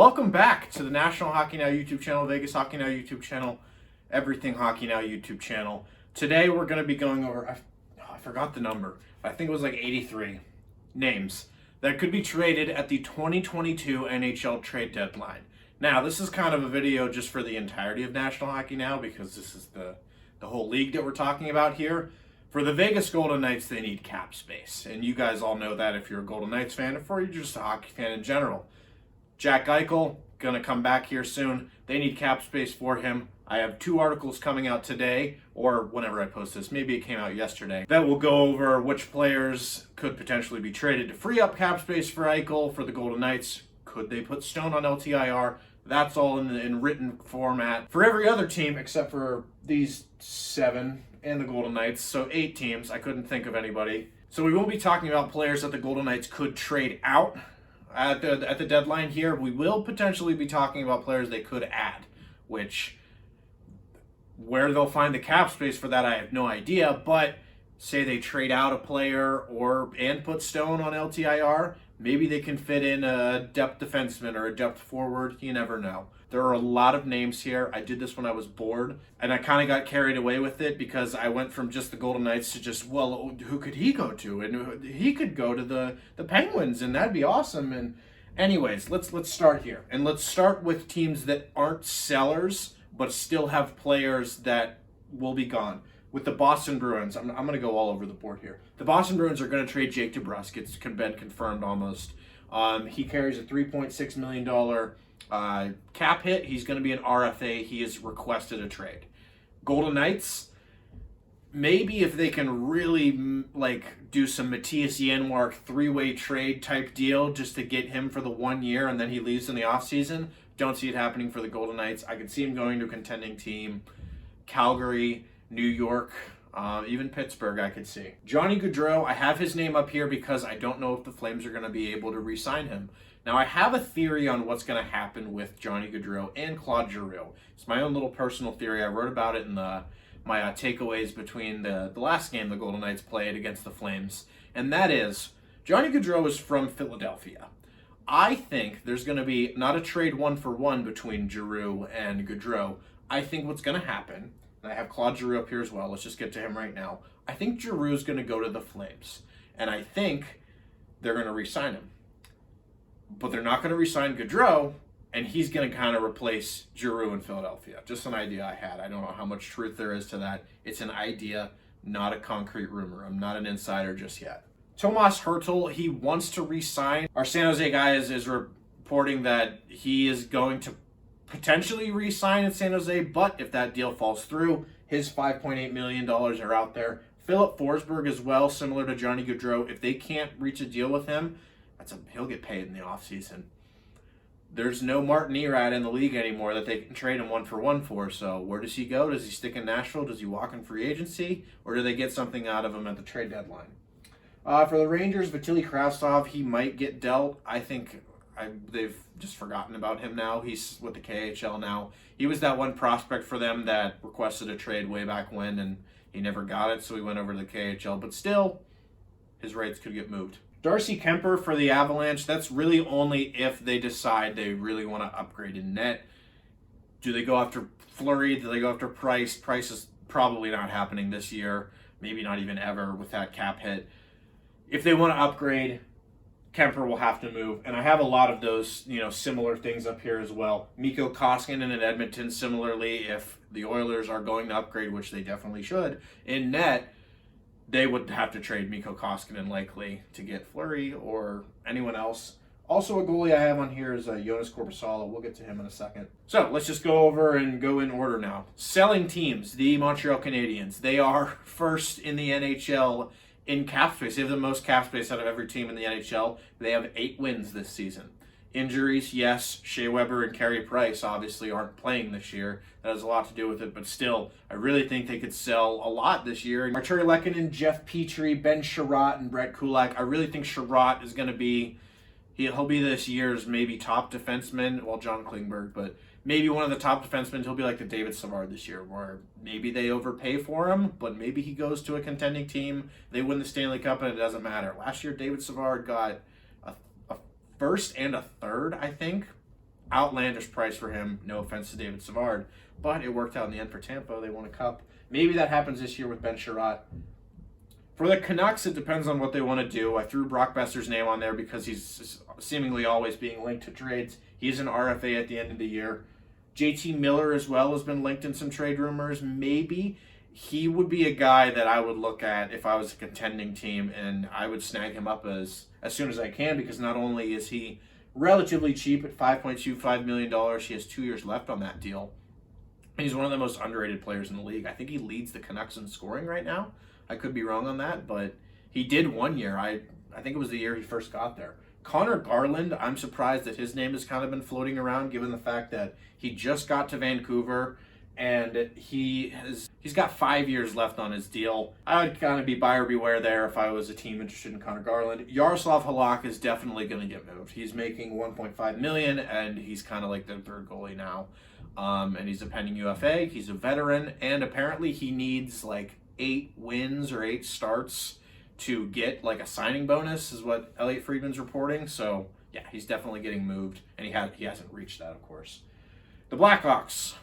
Welcome back to the National Hockey Now YouTube channel, Vegas Hockey Now YouTube channel, Everything Hockey Now YouTube channel. Today we're going to be going over, I forgot the number, I think it was like 83 names that could be traded at the 2022 NHL Trade Deadline. Now, this is kind of a video just for the entirety of National Hockey Now because this is the whole league that we're talking about here. For the Vegas Golden Knights, they need cap space, and you guys all know that if you're a Golden Knights fan, or you're just a hockey fan in general. Jack Eichel, going to come back here soon. They need cap space for him. I have 2 articles coming out today, or whenever I post this. Maybe it came out yesterday. That will go over which players could potentially be traded to free up cap space for Eichel for the Golden Knights. Could they put Stone on LTIR? That's all in written format. For every other team except for these 7 and the Golden Knights, so 8 teams. I couldn't think of anybody. So we won't be talking about players that the Golden Knights could trade out at the deadline here. We will potentially be talking about players they could add, which where they'll find the cap space for that I have no idea, but say they trade out a player and put Stone on LTIR, maybe they can fit in a depth defenseman or a depth forward. You never know. There are a lot of names here. I did this when I was bored, and I kind of got carried away with it because I went from just the Golden Knights to just, well, who could he go to? And he could go to the Penguins, and that'd be awesome. And anyways, let's start here. And let's start with teams that aren't sellers, but still have players that will be gone. With the Boston Bruins, I'm going to go all over the board here. The Boston Bruins are going to trade Jake DeBrusk. It's been confirmed almost. He carries a $3.6 million cap hit. He's going to be an RFA. He has requested a trade. Golden Knights, maybe if they can really do some Matthias Janmark 3-way trade type deal just to get him for the 1 year and then he leaves in the offseason. Don't see it happening for the Golden Knights. I could see him going to a contending team. Calgary, New York, even Pittsburgh I could see. Johnny Gaudreau, I have his name up here because I don't know if the Flames are going to be able to re-sign him. Now, I have a theory on what's going to happen with Johnny Gaudreau and Claude Giroux. It's my own little personal theory. I wrote about it in my takeaways between the last game the Golden Knights played against the Flames. And that is, Johnny Gaudreau is from Philadelphia. I think there's going to be not a trade 1-for-1 between Giroux and Gaudreau. I think what's going to happen, and I have Claude Giroux up here as well. Let's just get to him right now. I think Giroux is going to go to the Flames. And I think they're going to re-sign him. But they're not going to re-sign Gaudreau, and he's going to kind of replace Giroux in Philadelphia. Just an idea I had. I don't know how much truth there is to that. It's an idea, not a concrete rumor. I'm not an insider just yet. Tomas Hertl, he wants to re-sign. Our San Jose guy is reporting that he is going to potentially re-sign in San Jose, but if that deal falls through, his $5.8 million are out there. Philip Forsberg as well, similar to Johnny Gaudreau. If they can't reach a deal with him, he'll get paid in the offseason. There's no Martin Erat in the league anymore that they can trade him 1-for-1 for, so where does he go? Does he stick in Nashville? Does he walk in free agency? Or do they get something out of him at the trade deadline? For the Rangers, Vitili Kravstov, he might get dealt. I think they've just forgotten about him now. He's with the KHL now. He was that one prospect for them that requested a trade way back when, and he never got it, so he went over to the KHL. But still, his rights could get moved. Darcy Kemper for the Avalanche, that's really only if they decide they really want to upgrade in net. Do they go after Fleury? Do they go after Price? Price is probably not happening this year, maybe not even ever with that cap hit. If they want to upgrade, Kemper will have to move. And I have a lot of those, similar things up here as well. Mikko Koskinen in Edmonton, similarly, if the Oilers are going to upgrade, which they definitely should, in net, they would have to trade Mikko Koskinen likely to get Fleury or anyone else. Also, a goalie I have on here is Jonas Korpisalo. We'll get to him in a second. So let's just go over and go in order now. Selling teams, the Montreal Canadiens. They are first in the NHL in cap space. They have the most cap space out of every team in the NHL. They have 8 wins this season. Injuries, yes, Shea Weber and Carey Price obviously aren't playing this year. That has a lot to do with it, but still, I really think they could sell a lot this year. Artturi Lehkonen, Jeff Petry, Ben Chiarot, and Brett Kulak. I really think Chiarot is going to be, he'll be this year's maybe top defenseman, well, John Klingberg, but maybe one of the top defensemen. He'll be like the David Savard this year, where maybe they overpay for him, but maybe he goes to a contending team. They win the Stanley Cup, and it doesn't matter. Last year, David Savard got a first and a third, I think, outlandish price for him. No offense to David Savard, but it worked out in the end for Tampa. They won a cup. Maybe that happens this year with Ben Chiarot. For the Canucks, it depends on what they want to do. I threw Brock Boeser's name on there because he's seemingly always being linked to trades. He's an RFA at the end of the year. JT Miller as well has been linked in some trade rumors. Maybe he would be a guy that I would look at if I was a contending team, and I would snag him up as soon as I can, because not only is he relatively cheap at $5.25 million, he has 2 years left on that deal. And he's one of the most underrated players in the league. I think he leads the Canucks in scoring right now. I could be wrong on that, but he did 1 year. I think it was the year he first got there. Conor Garland, I'm surprised that his name has kind of been floating around, given the fact that he just got to Vancouver and he's got 5 years left on his deal. I would kind of be buyer beware there if I was a team interested in Conor Garland. Jaroslav Halak is definitely going to get moved. He's making $1.5 million, and he's kind of like their third goalie now. And he's a pending UFA. He's a veteran, and apparently he needs like 8 wins or 8 starts to get like a signing bonus, is what Elliot Friedman's reporting. So yeah, he's definitely getting moved, and he hasn't reached that, of course. The Blackhawks,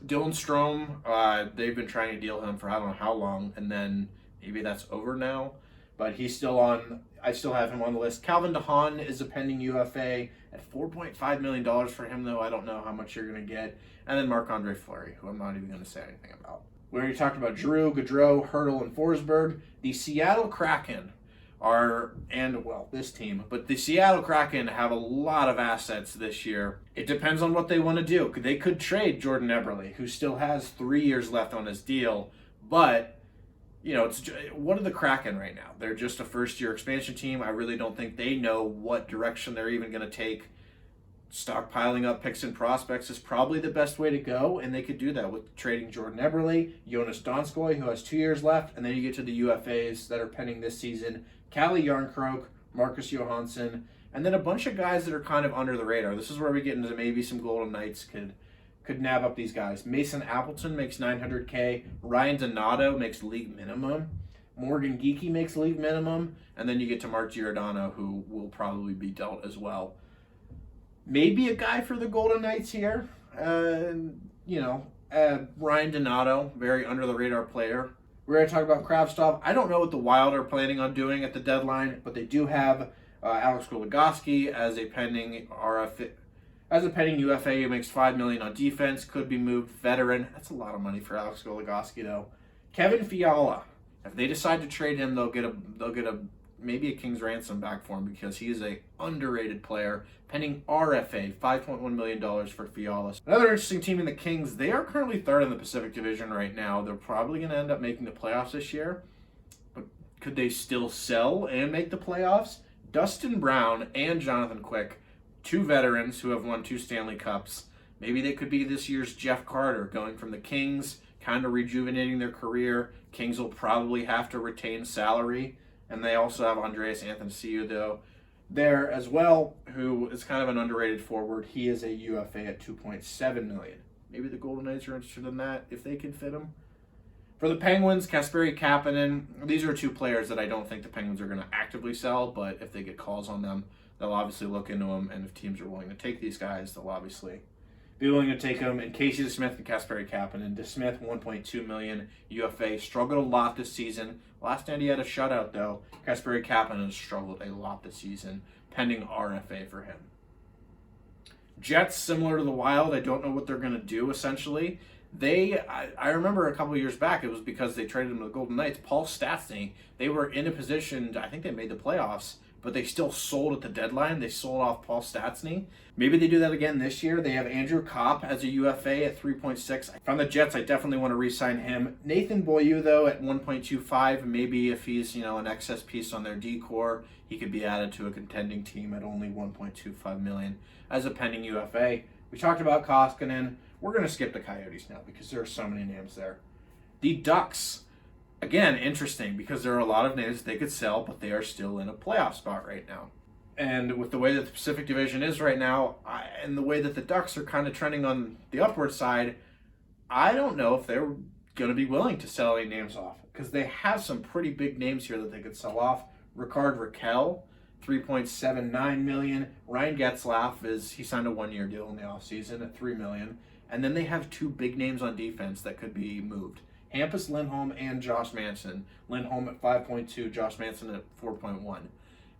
Dylan Strome, they've been trying to deal him for I don't know how long, and then maybe that's over now, but he's still on. I still have him on the list. Calvin DeHaan is a pending UFA at $4.5 million for him, though. I don't know how much you're going to get. And then Marc-Andre Fleury, who I'm not even going to say anything about. We already talked about Giroux, Gaudreau, Hertl, and Forsberg. The Seattle Kraken this team, but the Seattle Kraken have a lot of assets this year. It depends on what they want to do. They could trade Jordan Eberle, who still has 3 years left on his deal, but what are the Kraken right now? They're just a first-year expansion team. I really don't think they know what direction they're even going to take. Stockpiling up picks and prospects is probably the best way to go, and they could do that with trading Jordan Eberle, Jonas Donskoy, who has 2 years left, and then you get to the UFAs that are pending this season, Calle Jarnkrok, Marcus Johansson, and then a bunch of guys that are kind of under the radar. This is where we get into maybe some Golden Knights could nab up these guys. Mason Appleton makes $900K. Ryan Donato makes league minimum. Morgan Geekie makes league minimum. And then you get to Mark Giordano, who will probably be dealt as well. Maybe a guy for the Golden Knights here. Ryan Donato, very under-the-radar player. We're going to talk about Kravstov. I don't know what the Wild are planning on doing at the deadline, but they do have Alex Goligoski as a pending RFA. As a pending UFA who makes $5 million on defense, could be moved, veteran. That's a lot of money for Alex Goligoski, though. Kevin Fiala. If they decide to trade him, they'll get maybe a king's ransom back for him, because he is a underrated player. Pending RFA, $5.1 million for Fiala. Another interesting team in the Kings. They are currently third in the Pacific Division right now. They're probably going to end up making the playoffs this year. But could they still sell and make the playoffs? Dustin Brown and Jonathan Quick, 2 veterans who have won 2 Stanley Cups. Maybe they could be this year's Jeff Carter, going from the Kings, kind of rejuvenating their career. Kings will probably have to retain salary. And they also have Andreas Athanasiou, though, there as well, who is kind of an underrated forward. He is a UFA at $2.7 million. Maybe the Golden Knights are interested in that if they can fit him. For the Penguins, Kasperi Kapanen. These are 2 players that I don't think the Penguins are going to actively sell, but if they get calls on them, they'll obviously look into them. And if teams are willing to take these guys, they'll obviously be willing to take them. And Casey DeSmith and Kasperi Kapanen. DeSmith, $1.2 million UFA. Struggled a lot this season. Last night he had a shutout, though. Kasperi Kapanen has struggled a lot this season. Pending RFA for him. Jets, similar to the Wild. I don't know what they're going to do, essentially. I remember a couple of years back, it was because they traded him to the Golden Knights. Paul Stastny, they were in a position, I think they made the playoffs, but they still sold at the deadline. They sold off Paul Stastny. Maybe they do that again this year. They have Andrew Kopp as a UFA at 3.6. From the Jets, I definitely want to re-sign him. Nathan Beaulieu, though, at 1.25. Maybe if he's an excess piece on their D-core, he could be added to a contending team at only $1.25 million as a pending UFA. We talked about Koskinen. We're going to skip the Coyotes now because there are so many names there. The Ducks. Again, interesting because there are a lot of names they could sell, but they are still in a playoff spot right now. And with the way that the Pacific Division is right now, and the way that the Ducks are kind of trending on the upward side, I don't know if they're going to be willing to sell any names off, because they have some pretty big names here that they could sell off. Ricard Raquel, $3.79 million. Ryan Getzlaf he signed a 1-year deal in the offseason at $3 million. And then they have 2 big names on defense that could be moved. Hampus Lindholm and Josh Manson. Lindholm at 5.2, Josh Manson at 4.1.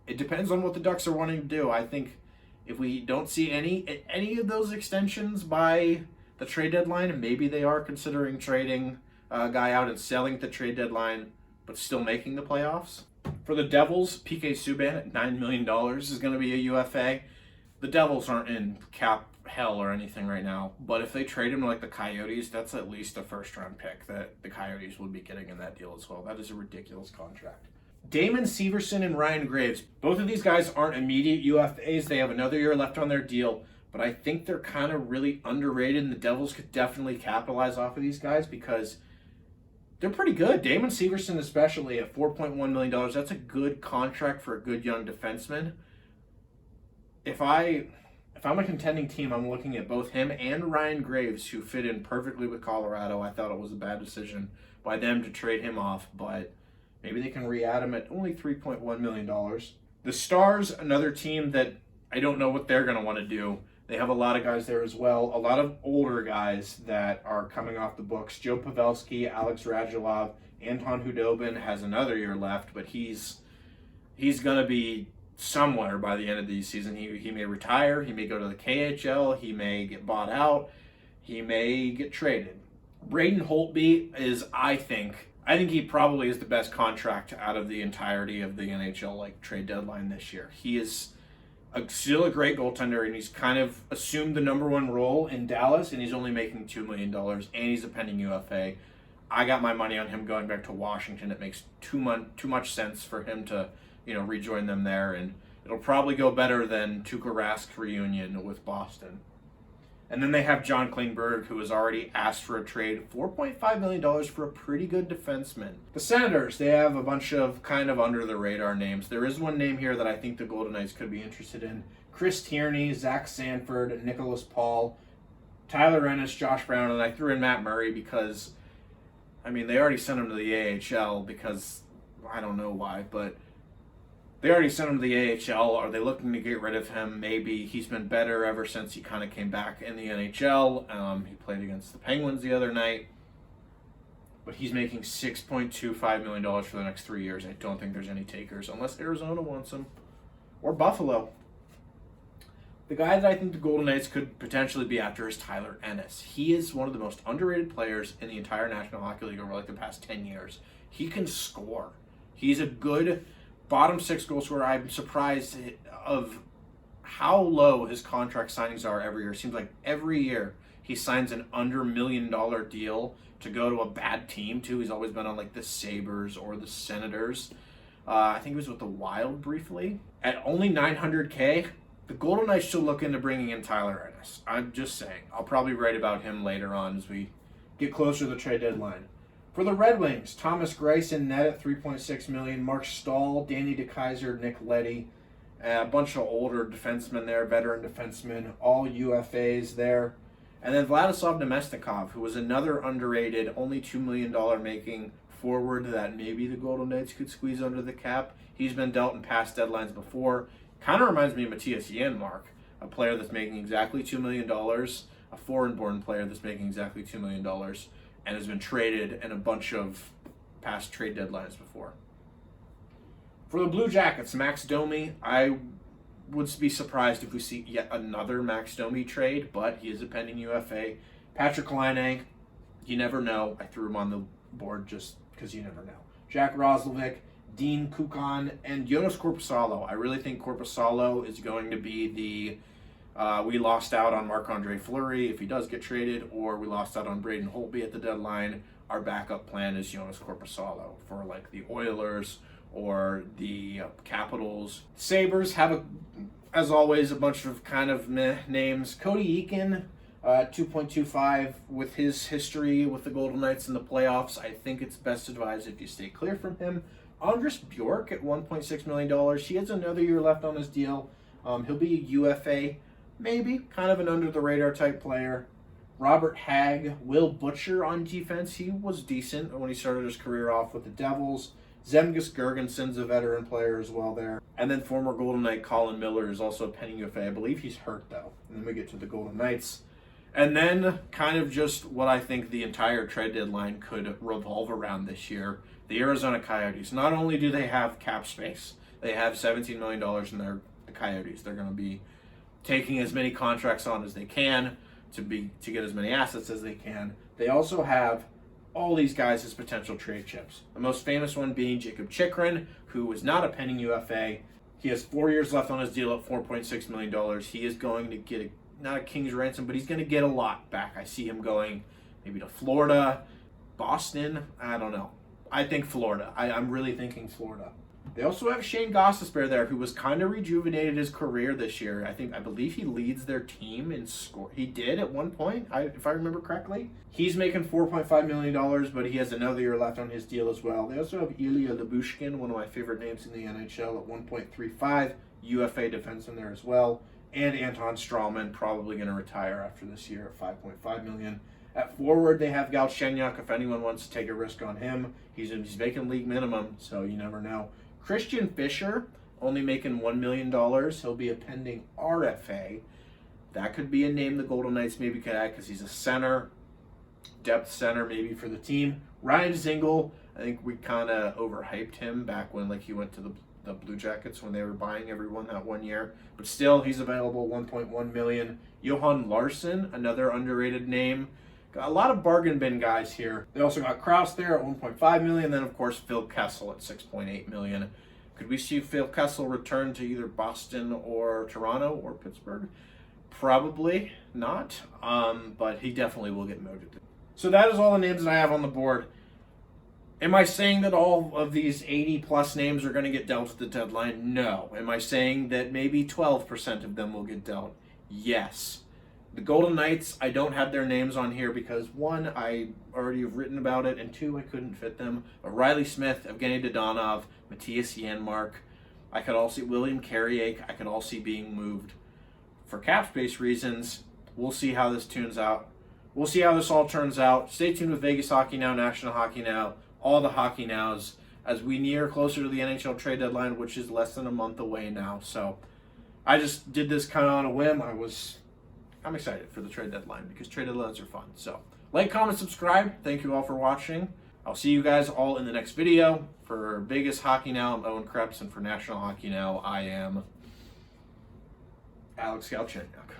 It depends on what the Ducks are wanting to do. I think if we don't see any of those extensions by the trade deadline, maybe they are considering trading a guy out and selling at the trade deadline, but still making the playoffs. For the Devils, PK Subban at $9 million is going to be a UFA. The Devils aren't in cap hell or anything right now, but if they trade him like the Coyotes, that's at least a first-round pick that the Coyotes would be getting in that deal as well. That is a ridiculous contract. Damon Severson and Ryan Graves. Both of these guys aren't immediate UFAs. They have another year left on their deal, but I think they're kind of really underrated, and the Devils could definitely capitalize off of these guys because they're pretty good. Damon Severson especially at $4.1 million. That's a good contract for a good young defenseman. If I'm a contending team, I'm looking at both him and Ryan Graves, who fit in perfectly with Colorado. I thought it was a bad decision by them to trade him off, but maybe they can re-add him at only $3.1 million. The Stars, another team that I don't know what they're going to want to do. They have a lot of guys there as well, a lot of older guys that are coming off the books. Joe Pavelski, Alex Radulov, Anton Hudobin has another year left, but he's going to be somewhere by the end of the season. He may retire, he may go to the KHL, he may get bought out, he may get traded. Braden Holtby is, I think he probably is the best contract out of the entirety of the NHL trade deadline this year. He is still a great goaltender, and he's kind of assumed the number 1 role in Dallas, and he's only making $2 million, and he's a pending UFA. I got my money on him going back to Washington. It makes too much sense for him to rejoin them there, and it'll probably go better than Tuukka Rask's reunion with Boston. And then they have John Klingberg, who has already asked for a trade, $4.5 million for a pretty good defenseman. The Senators, they have a bunch of kind of under-the-radar names. There is one name here that I think the Golden Knights could be interested in. Chris Tierney, Zach Sanford, Nicholas Paul, Tyler Ennis, Josh Brown, and I threw in Matt Murray because, they already sent him to the AHL because, I don't know why, but they already sent him to the AHL. Are they looking to get rid of him? Maybe. He's been better ever since he kind of came back in the NHL. He played against the Penguins the other night. But he's making $6.25 million for the next 3 years. I don't think there's any takers unless Arizona wants him. Or Buffalo. The guy that I think the Golden Knights could potentially be after is Tyler Ennis. He is one of the most underrated players in the entire National Hockey League over the past 10 years. He can score. He's a good bottom 6 goal scorer. I'm surprised of how low his contract signings are every year. It seems like every year he signs an under $1 million deal to go to a bad team too. He's always been on the Sabres or the Senators. I think he was with the Wild briefly. At only $900K, the Golden Knights should look into bringing in Tyler Ennis. I'm just saying. I'll probably write about him later on as we get closer to the trade deadline. For the Red Wings, Thomas Greiss in net at $3.6 million, Mark Stahl, Danny DeKeyser, Nick Leddy, a bunch of older defensemen there, veteran defensemen, all UFAs there. And then Vladislav Nemestikov, who was another underrated, only $2 million making forward that maybe the Golden Knights could squeeze under the cap. He's been dealt in past deadlines before. Kind of reminds me of Matthias Janmark, a player that's making exactly $2 million, a foreign-born player that's making exactly $2 million, and has been traded in a bunch of past trade deadlines before. For the Blue Jackets, Max Domi, I would be surprised if we see yet another Max Domi trade, but he is a pending UFA. Patrick Laine, you never know. I threw him on the board just because you never know. Jack Roslovic, Dean Kukan, and Jonas Korpisalo. I really think Korpisalo is going to be the we lost out on Marc-Andre Fleury if he does get traded, or we lost out on Braden Holtby at the deadline. Our backup plan is Jonas Korpisalo for the Oilers or the Capitals. Sabres have, as always, a bunch of kind of meh names. Cody Eakin, 2.25 with his history with the Golden Knights in the playoffs. I think it's best advised if you stay clear from him. Andres Bjork at $1.6 million. He has another year left on his deal. He'll be a UFA, maybe, kind of an under-the-radar type player. Robert Hagg, Will Butcher on defense. He was decent when he started his career off with the Devils. Zemgus Girgenson's a veteran player as well there. And then former Golden Knight Colin Miller is also a pending UFA. I believe he's hurt, though. And then we get to the Golden Knights. And then kind of just what I think the entire trade deadline could revolve around this year. The Arizona Coyotes. Not only do they have cap space, they have $17 million in the Coyotes. They're going to be taking as many contracts on as they can to get as many assets as they can. They also have all these guys as potential trade chips. The most famous one being Jacob Chychrun, who is not a pending UFA. He has 4 years left on his deal at $4.6 million. He is going to get not a king's ransom, but he's going to get a lot back. I see him going maybe to Florida, Boston. I don't know. I think Florida. I'm really thinking Florida. They also have Shane Gostisbehere there, who was kind of rejuvenated his career this year. I believe he leads their team in score. He did at one point, if I remember correctly. He's making $4.5 million, but he has another year left on his deal as well. They also have Ilya Lyubushkin, one of my favorite names in the NHL, at 1.35, UFA defenseman there as well. And Anton Strawman, probably going to retire after this year at $5.5 million. At forward, they have Galchenyuk. If anyone wants to take a risk on him, he's making league minimum, so you never know. Christian Fischer, only making $1 million. He'll be a pending RFA. That could be a name the Golden Knights maybe could add because he's a center, depth center maybe for the team. Ryan Zingle, I think we kind of overhyped him back when he went to the Blue Jackets when they were buying everyone that 1 year. But still, he's available, $1.1 million. Johan Larson, another underrated name. Got a lot of bargain bin guys here. They also got Krause there at $1.5 million. Then, of course, Phil Kessel at $6.8 million. Could we see Phil Kessel return to either Boston or Toronto or Pittsburgh? Probably not, but he definitely will get moved. So that is all the names that I have on the board. Am I saying that all of these 80-plus names are going to get dealt at the deadline? No. Am I saying that maybe 12% of them will get dealt? Yes. The Golden Knights, I don't have their names on here because, one, I already have written about it, and two, I couldn't fit them. But Riley Smith, Evgeny Dodonov, Matthias Janmark, I could all see William Carrier, I could all see being moved. For cap space reasons, we'll see how this tunes out. We'll see how this all turns out. Stay tuned with Vegas Hockey Now, National Hockey Now, all the Hockey Nows as we near closer to the NHL Trade Deadline, which is less than a month away now. So I just did this kind of on a whim. I'm excited for the trade deadline because trade deadlines are fun. So like, comment, subscribe. Thank you all for watching. I'll see you guys all in the next video. For Vegas Hockey Now, I'm Owen Krepps, and for National Hockey Now, I am Alex Galchenyuk.